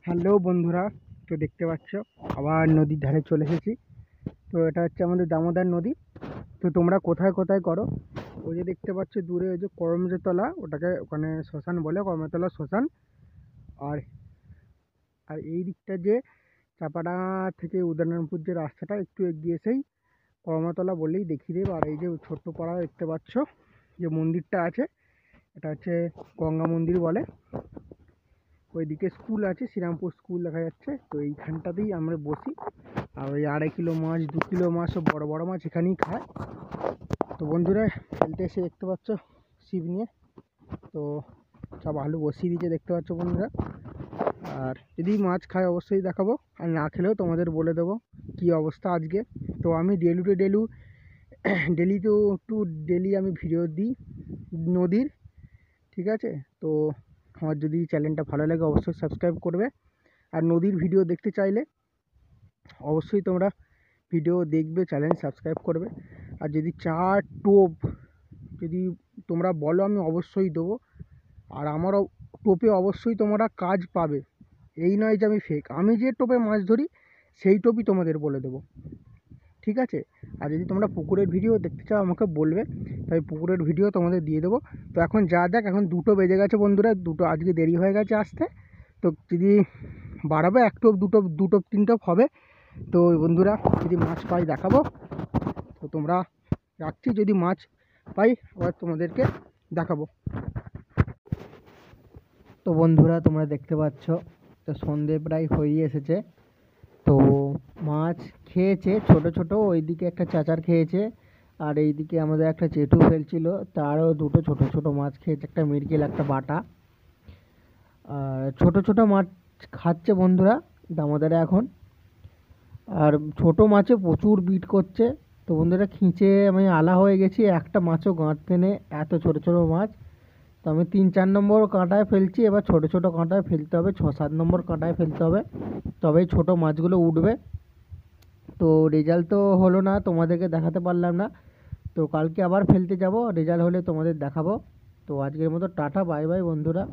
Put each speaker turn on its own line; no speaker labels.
Hello বন্ধুরা, তো দেখতে পাচ্ছ আবার নদীর ধারে চলে এসেছি। তো এটা হচ্ছে আমাদের দামোদর নদী। তো তোমরা কোথায় কোথায় করো? ওই যে দেখতে পাচ্ছ দূরে ওই যে করমজতলা, ওটাকে ওখানে শ্মশান বলে, করমজতলা শ্মশান। আর আর এই দিকটা যে চাপাডাঙ্গা থেকে উদয়নারায়ণপুর যে রাস্তাটা একটু এগিয়ে এসেই করমতলা বললেই দেখিয়ে দেবে। আর এই যে ছোট্ট পাড়া দেখতে পাচ্ছ যে মন্দিরটা আছে, এটা হচ্ছে গঙ্গা মন্দির বলে। ওইদিকে স্কুল আছে, শ্রীরামপুর স্কুল দেখা যাচ্ছে। তো এইখানটাতেই আমরা বসি। আর ওই 2.5 কিলো মাছ, 2 কিলো মাছ, সব বড় বড় মাছ এখানেই খায়। তো বন্ধুরা খেলতে এসে দেখতে পাচ্ছ ছিপ নিয়ে, তো সব আলু বসিয়ে দিয়েছে দেখতে পাচ্ছ বন্ধুরা। আর যদি মাছ খায় অবশ্যই দেখাবো, আর না খেলেও তোমাদের বলে দেবো কী অবস্থা আজকে। তো আমি ডেলি টু ডেলি আমি ভিডিও দিই নদীর, ঠিক আছে? তো আমার যদি চ্যানেলটা ভালো লাগে অবশ্যই সাবস্ক্রাইব করবে। আর নদীর ভিডিও দেখতে চাইলে অবশ্যই তোমরা ভিডিও দেখবে, চ্যানেল সাবস্ক্রাইব করবে। আর যদি টোপ যদি তোমরা বলো আমি অবশ্যই দেবো। আর আমারও টোপে অবশ্যই তোমরা কাজ পাবে। এই নয় যে আমি ফেক, আমি যে টোপে মাছ ধরি সেই টোপই তোমাদের বলে দেবো, ঠিক আছে? আর যদি তোমরা পুকুরের ভিডিও দেখতে চাও আমাকে বলবে, তাই পুকুরের ভিডিও তোমাদের দিয়ে দেবো। তো এখন যা যাক, এখন 2টো বেজে গেছে বন্ধুরা, আজকে দেরি হয়ে গেছে আসতে। তো যদি বাড়াবে 1 টোপ 2 টোপ 2 টোপ 3 টোপ হবে। তো বন্ধুরা যদি মাছ পাই দেখাবো। তো তোমরা রাখছি, যদি মাছ পাই আবার তোমাদেরকে দেখাবো। তো বন্ধুরা তোমরা দেখতে পাচ্ছ, তো সন্ধে প্রায় হয়ে এসেছে। তো মাছ খেয়েছে ছোট ছোট, ওইদিকে একটা চাচার খেয়েছে, আর এইদিকে আমাদের একটা জেঠু ফেলছিল, তারও 2টো ছোট ছোট মাছ খেয়েছে, একটা মৃগেল একটা বাটা। আর ছোট ছোট মাছ খাচ্ছে বন্ধুরা দামোদরে এখন। আর ছোট মাছে প্রচুর বিট করছে। তো বন্ধুরা খিঁচে আমি আলা হয়ে গেছি, একটা মাছও গাঁটতে নেই, এত ছোট ছোট মাছ। তো আমি 3-4 নম্বর কাঁটায় ফেলছি, এবার ছোট ছোট কাঁটায় ফেলতে হবে, 6-7 নম্বর কাঁটায় ফেলতে হবে, তবেই ছোট মাছগুলো উঠবে। তো রেজাল্ট তো হলো না, তোমাদেরকে দেখাতে পারলাম না। তো কালকে আবার ফেলতে যাব, রেজাল্ট হলে তোমাদের দেখাবো। তো আজকের মতো টাটা, বাই বাই বন্ধুরা।